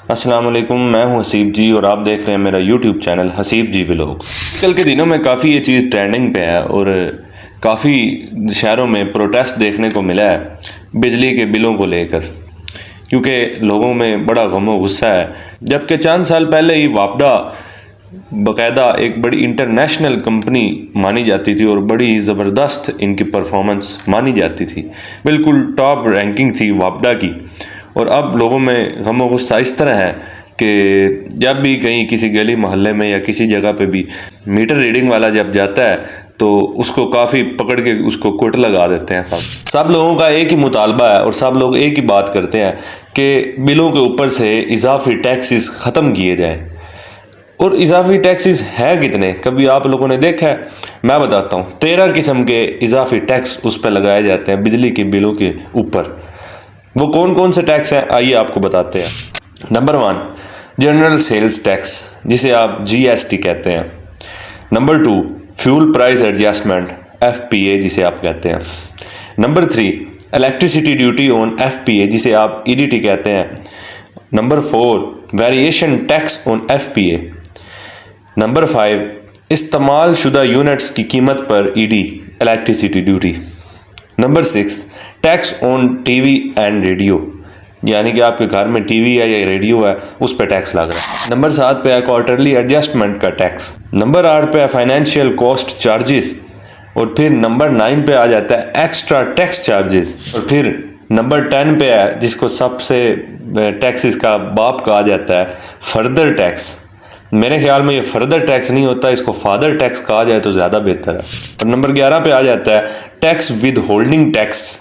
अस्सलाम वालेकुम, मैं हूं हसीब जी और आप देख रहे हैं मेरा यूट्यूब चैनल हसीब जी व्लॉग्स। कल के दिनों में काफ़ी ये चीज़ ट्रेंडिंग पे है और काफ़ी शहरों में प्रोटेस्ट देखने को मिला है बिजली के बिलों को लेकर, क्योंकि लोगों में बड़ा गम और गुस्सा है। जबकि चंद साल पहले ही वापडा बाकायदा एक बड़ी इंटरनेशनल कंपनी मानी जाती थी और बड़ी ज़बरदस्त इनकी परफॉर्मेंस मानी जाती थी, बिल्कुल टॉप रैंकिंग थी वापडा की। और अब लोगों में गम और गुस्सा इस तरह है कि जब भी कहीं किसी गली मोहल्ले में या किसी जगह पे भी मीटर रीडिंग वाला जब जाता है तो उसको काफ़ी पकड़ के उसको कोट लगा देते हैं। सब लोगों का एक ही मुतालबा है और सब लोग एक ही बात करते हैं कि बिलों के ऊपर से इजाफी टैक्सेस ख़त्म किए जाए। और इजाफी टैक्सेस है कितने, कभी आप लोगों ने देखा है? मैं बताता हूँ। 13 किस्म के इजाफी टैक्स उस पर लगाए जाते हैं बिजली के बिलों के ऊपर। वो कौन कौन से टैक्स हैं आइए आपको बताते हैं। नंबर 1, जनरल सेल्स टैक्स, जिसे आप GST कहते हैं। Number 2, fuel price adjustment, FPA जिसे आप कहते हैं। Number 3, electricity duty on FPA जिसे आप EDT कहते हैं। Number 4, variation tax on FPA। Number 5, इस्तेमाल शुदा यूनिट्स की कीमत पर ED, electricity duty. Number 6, tax on TV and radio, यानी कि आपके घर में TV है या रेडियो है उस पर टैक्स लग रहा है। नंबर 7 पे है क्वार्टरली एडजस्टमेंट का टैक्स। नंबर 8 पे है फाइनेंशियल कॉस्ट चार्जेस। और फिर नंबर 9 पे आ जाता है एक्स्ट्रा टैक्स चार्जेस। और फिर नंबर 10 पे है जिसको सबसे टैक्सेस का बाप कहा जाता है, फर्दर टैक्स। मेरे ख्याल में ये फर्दर टैक्स नहीं होता, इसको फादर टैक्स कहा जाए तो ज़्यादा बेहतर है। और नंबर 11 पे आ जाता है टैक्स विद होल्डिंग टैक्स,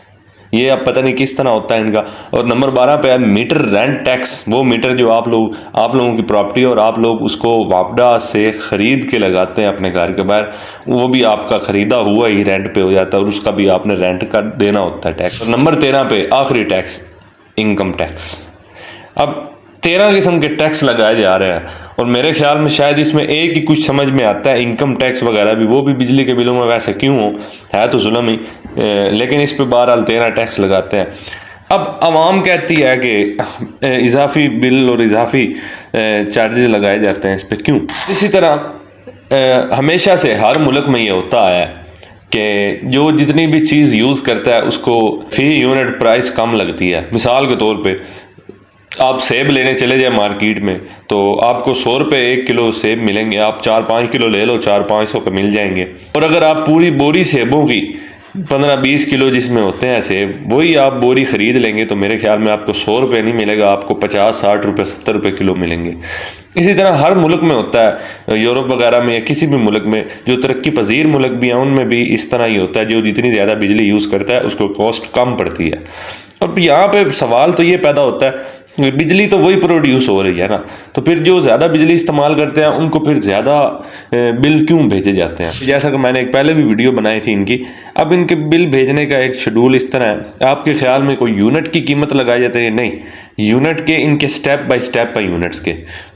ये अब पता नहीं किस तरह होता है इनका। और नंबर 12 पे है मीटर रेंट टैक्स, वो मीटर जो आप लोगों की प्रॉपर्टी और आप लोग उसको वापडा से ख़रीद के लगाते हैं अपने घर के बाहर, वो भी आपका ख़रीदा हुआ ही रेंट पे हो जाता है और उसका भी आपने रेंट का देना होता है टैक्स। और नंबर 13 पे आखिरी टैक्स, इनकम टैक्स। अब 13 किस्म के टैक्स लगाए जा रहे हैं और मेरे ख्याल में शायद इसमें एक ही कुछ समझ में आता है, इनकम टैक्स वगैरह भी, वो भी बिजली के बिलों में। वैसे क्यों हो, है तो जुल्म ही, लेकिन इस पे बहरहाल 13 टैक्स लगाते हैं। अब आवाम कहती है कि इजाफी बिल और इजाफी चार्जेस लगाए जाते हैं इस पर, क्यों? इसी तरह हमेशा से हर मुल्क में ये होता है कि जो जितनी भी चीज़ यूज़ करता है उसको फी यूनिट प्राइस कम लगती है। मिसाल के तौर पे आप सेब लेने चले जाए मार्केट में तो आपको 100 रुपये 1 किलो सेब मिलेंगे, आप 4-5 किलो ले लो 400-500 के मिल जाएंगे। और अगर आप पूरी बोरी सेबों की 15-20 किलो जिसमें होते हैं सेब, वही आप बोरी ख़रीद लेंगे तो मेरे ख्याल में आपको 100 रुपये नहीं मिलेगा, आपको 50-60 रुपये 70 रुपये किलो मिलेंगे। इसी तरह हर मुल्क में होता है, यूरोप वगैरह में या किसी भी मुल्क में, जो तरक्की पजीर मुल्क भी हैं उनमें भी इस तरह ही होता है। जो जितनी ज़्यादा बिजली यूज़ करता है उसको कॉस्ट कम पड़ती है। और यहाँ पे सवाल तो ये पैदा होता है, बिजली तो वही प्रोड्यूस हो रही है ना, तो फिर जो ज़्यादा बिजली इस्तेमाल करते हैं उनको फिर ज़्यादा बिल क्यों भेजे जाते हैं? जैसा कि मैंने एक पहले भी वीडियो बनाई थी इनकी। अब इनके बिल भेजने का एक शेड्यूल इस तरह है, आपके ख्याल में कोई यूनिट की कीमत लगाई जाती है? नहीं, यूनिट के इनके स्टेप बाय स्टेप है यूनिट्स के।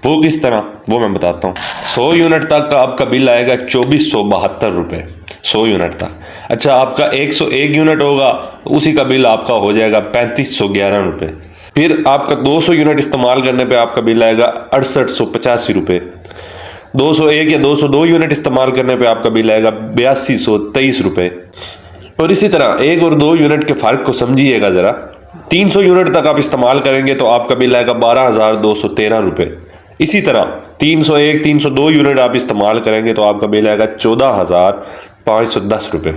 वो किस तरह, वो मैं बताता हूँ। 100 यूनिट तक का आपका बिल आएगा 2472 रुपये, 100 यूनिट तक। अच्छा, आपका 101 यूनिट होगा, उसी का बिल आपका हो जाएगा 3511 रुपये। फिर आपका 200 यूनिट इस्तेमाल करने पे आपका बिल आएगा 6885 रुपये। 201 या 202 यूनिट इस्तेमाल करने पे आपका बिल आएगा 8223 रुपये। और इसी तरह 1 और 2 यूनिट के फ़र्क को समझिएगा ज़रा। 300 यूनिट तक आप इस्तेमाल करेंगे तो आपका बिल आएगा 12213 रुपये। इसी तरह 301, 302 यूनिट आप इस्तेमाल करेंगे तो आपका बिल आएगा 14510 रुपये।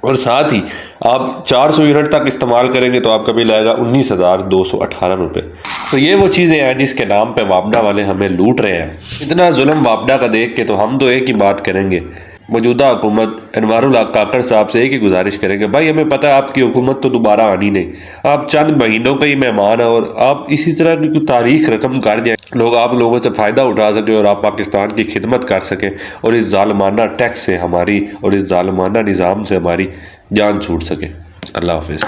और साथ ही आप 400 यूनिट तक इस्तेमाल करेंगे तो आपका बिल आएगा 19218 रुपये। तो ये वो चीज़ें हैं जिसके नाम पे वापडा वाले हमें लूट रहे हैं। इतना जुल्म वापडा का देख के तो हम तो एक ही बात करेंगे, मौजूदा हुकूमत अनवारुल हक काकड़ साहब से एक ही गुजारिश करेंगे, भाई हमें पता है आपकी हुकूमत तो दोबारा आनी नहीं, आप चंद महीनों का ही मेहमान है और आप इसी तरह की कोई तारीख रकम कर जाए, लोग आप लोगों से फ़ायदा उठा सके और आप पाकिस्तान की खिदमत कर सकें और इस जालमाना टैक्स से हमारी और इस जालमाना निज़ाम से हमारी जान छूट सके। अल्लाह हाफिज़।